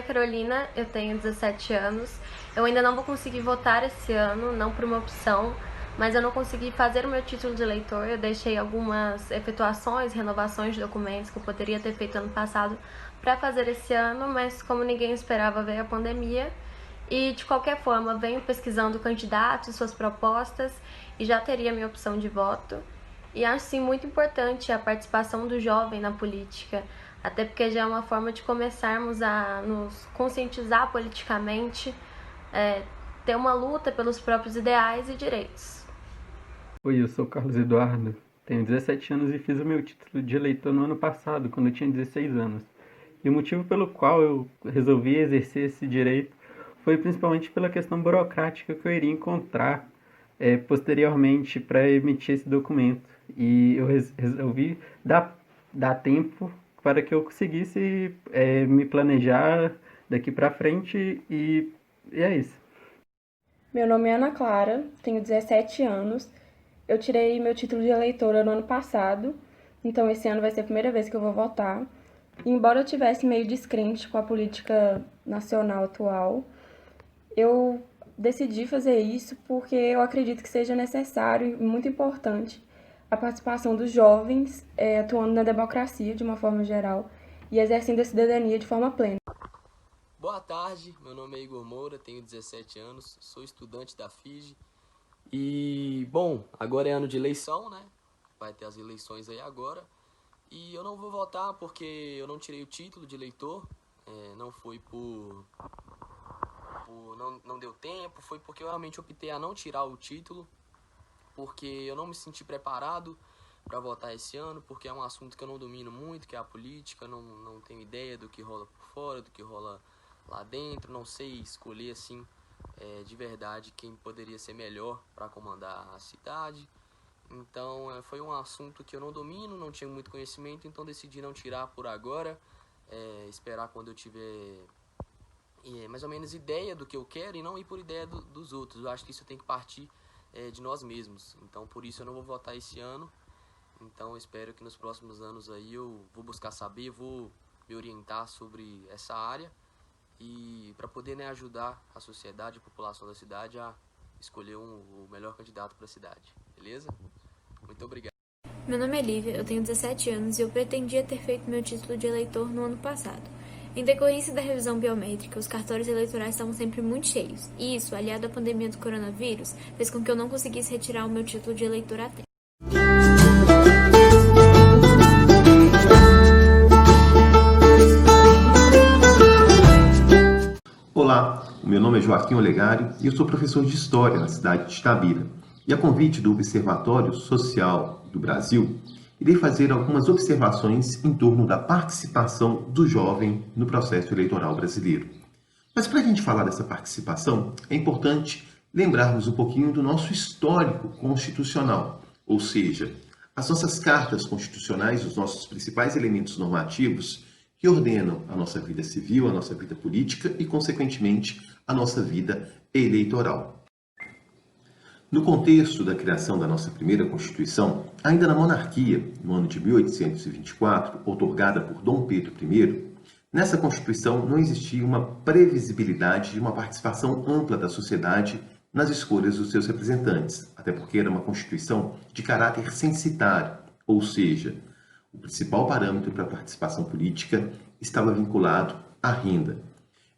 Carolina, eu tenho 17 anos. Eu ainda não vou conseguir votar esse ano, não por uma opção, mas eu não consegui fazer o meu título de eleitor. Eu deixei algumas efetuações, renovações de documentos que eu poderia ter feito ano passado para fazer esse ano, mas como ninguém esperava, veio a pandemia. E de qualquer forma, venho pesquisando candidatos, suas propostas e já teria minha opção de voto. E acho sim muito importante a participação do jovem na política, até porque já é uma forma de começarmos a nos conscientizar politicamente, ter uma luta pelos próprios ideais e direitos. Oi, eu sou Carlos Eduardo, tenho 17 anos e fiz o meu título de eleitor no ano passado, quando eu tinha 16 anos. E o motivo pelo qual eu resolvi exercer esse direito foi principalmente pela questão burocrática que eu iria encontrar posteriormente para emitir esse documento. E eu resolvi dar tempo para que eu conseguisse me planejar daqui para frente e é isso. Meu nome é Ana Clara, tenho 17 anos. Eu tirei meu título de eleitora no ano passado, então esse ano vai ser a primeira vez que eu vou votar. E embora eu tivesse meio descrente com a política nacional atual, eu decidi fazer isso porque eu acredito que seja necessário e muito importante a participação dos jovens atuando na democracia de uma forma geral e exercendo a cidadania de forma plena. Boa tarde, meu nome é Igor Moura, tenho 17 anos, sou estudante da FIGE e, bom, agora é ano de eleição, né? Vai ter as eleições aí agora e eu não vou votar porque eu não tirei o título de eleitor, não foi não deu tempo, foi porque eu realmente optei a não tirar o título, porque eu não me senti preparado para votar esse ano, porque é um assunto que eu não domino muito, que é a política, não tenho ideia do que rola por fora, do que rola lá dentro, não sei escolher assim de verdade quem poderia ser melhor para comandar a cidade. Então foi um assunto que eu não domino, não tinha muito conhecimento, então decidi não tirar por agora, esperar quando eu tiver mais ou menos ideia do que eu quero e não ir por ideia dos outros. Eu acho que isso tem que partir de nós mesmos. Então por isso eu não vou votar esse ano. Então eu espero que nos próximos anos aí eu vou buscar saber, vou me orientar sobre essa área e para poder, né, ajudar a sociedade, a população da cidade a escolher o melhor candidato para a cidade, beleza? Muito obrigado. Meu nome é Lívia, eu tenho 17 anos e eu pretendia ter feito meu título de eleitor no ano passado. Em decorrência da revisão biométrica, os cartórios eleitorais estavam sempre muito cheios, e isso, aliado à pandemia do coronavírus, fez com que eu não conseguisse retirar o meu título de eleitor a tempo. Olá, o meu nome é Joaquim Olegário e eu sou professor de História na cidade de Itabira. E a convite do Observatório Social do Brasil, irei fazer algumas observações em torno da participação do jovem no processo eleitoral brasileiro. Mas para a gente falar dessa participação, é importante lembrarmos um pouquinho do nosso histórico constitucional, ou seja, as nossas cartas constitucionais, os nossos principais elementos normativos que ordenam a nossa vida civil, a nossa vida política e, consequentemente, a nossa vida eleitoral. No contexto da criação da nossa primeira Constituição, ainda na monarquia, no ano de 1824, outorgada por Dom Pedro I, nessa Constituição não existia uma previsibilidade de uma participação ampla da sociedade nas escolhas dos seus representantes, até porque era uma Constituição de caráter censitário, ou seja, o principal parâmetro para a participação política estava vinculado à renda.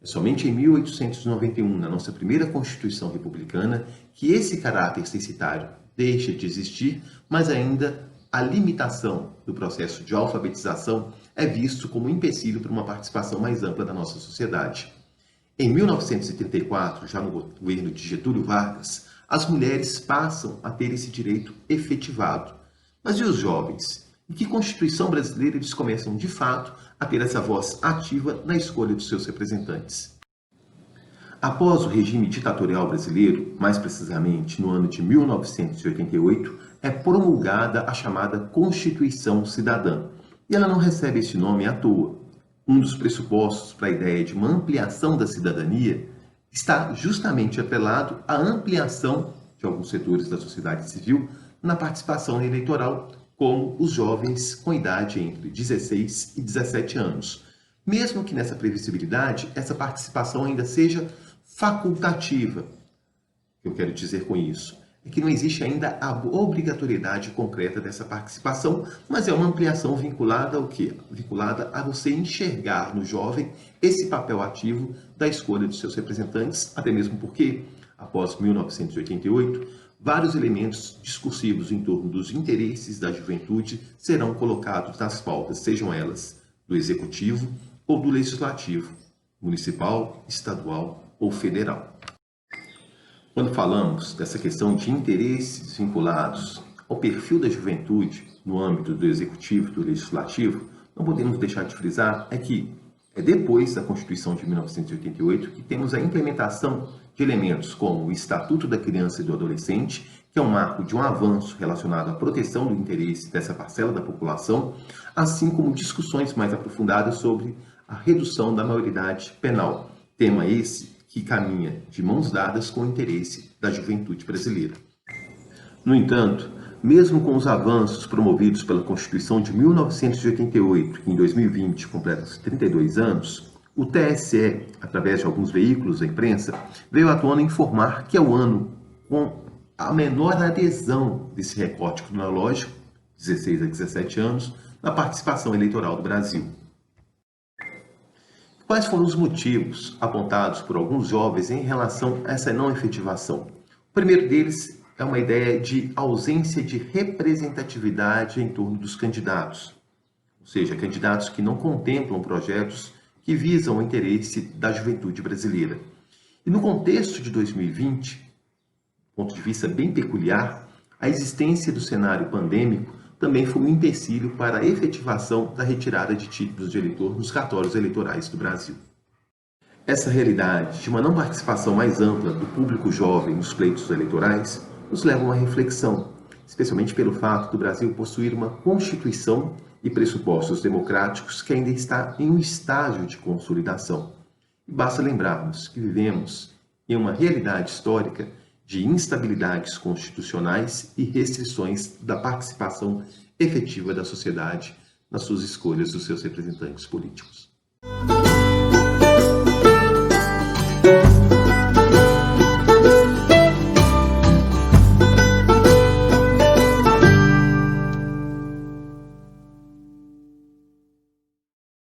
É somente em 1891, na nossa primeira Constituição republicana, que esse caráter censitário deixa de existir, mas ainda a limitação do processo de alfabetização é visto como empecilho para uma participação mais ampla da nossa sociedade. Em 1974, já no governo de Getúlio Vargas, as mulheres passam a ter esse direito efetivado. Mas e os jovens? Em que Constituição brasileira eles começam, de fato, a ter essa voz ativa na escolha dos seus representantes? Após o regime ditatorial brasileiro, mais precisamente no ano de 1988, é promulgada a chamada Constituição Cidadã. E ela não recebe esse nome à toa. Um dos pressupostos para a ideia de uma ampliação da cidadania está justamente atrelado à ampliação de alguns setores da sociedade civil na participação eleitoral, como os jovens com idade entre 16 e 17 anos. mesmo que nessa previsibilidade essa participação ainda seja facultativa. O que eu quero dizer com isso é que não existe ainda a obrigatoriedade concreta dessa participação, mas é uma ampliação vinculada ao quê? Vinculada a você enxergar no jovem esse papel ativo da escolha dos seus representantes, até mesmo porque, após 1988, vários elementos discursivos em torno dos interesses da juventude serão colocados nas pautas, sejam elas do executivo ou do legislativo, municipal, estadual ou federal. Quando falamos dessa questão de interesses vinculados ao perfil da juventude no âmbito do executivo e do legislativo, não podemos deixar de frisar que é depois da Constituição de 1988 que temos a implementação de elementos como o Estatuto da Criança e do Adolescente, que é um marco de um avanço relacionado à proteção do interesse dessa parcela da população, assim como discussões mais aprofundadas sobre a redução da maioridade penal, tema esse que caminha de mãos dadas com o interesse da juventude brasileira. No entanto, mesmo com os avanços promovidos pela Constituição de 1988, que em 2020 completa 32 anos, o TSE, através de alguns veículos da imprensa, veio à tona informar que é o ano com a menor adesão desse recorte cronológico, 16 a 17 anos, na participação eleitoral do Brasil. Quais foram os motivos apontados por alguns jovens em relação a essa não efetivação? O primeiro deles é uma ideia de ausência de representatividade em torno dos candidatos, ou seja, candidatos que não contemplam projetos que visam o interesse da juventude brasileira. E no contexto de 2020, ponto de vista bem peculiar, a existência do cenário pandêmico também foi um empecilho para a efetivação da retirada de títulos de eleitor nos cartórios eleitorais do Brasil. Essa realidade de uma não participação mais ampla do público jovem nos pleitos eleitorais nos leva a uma reflexão, especialmente pelo fato do Brasil possuir uma Constituição e pressupostos democráticos que ainda está em um estágio de consolidação. E basta lembrarmos que vivemos em uma realidade histórica de instabilidades constitucionais e restrições da participação efetiva da sociedade nas suas escolhas dos seus representantes políticos.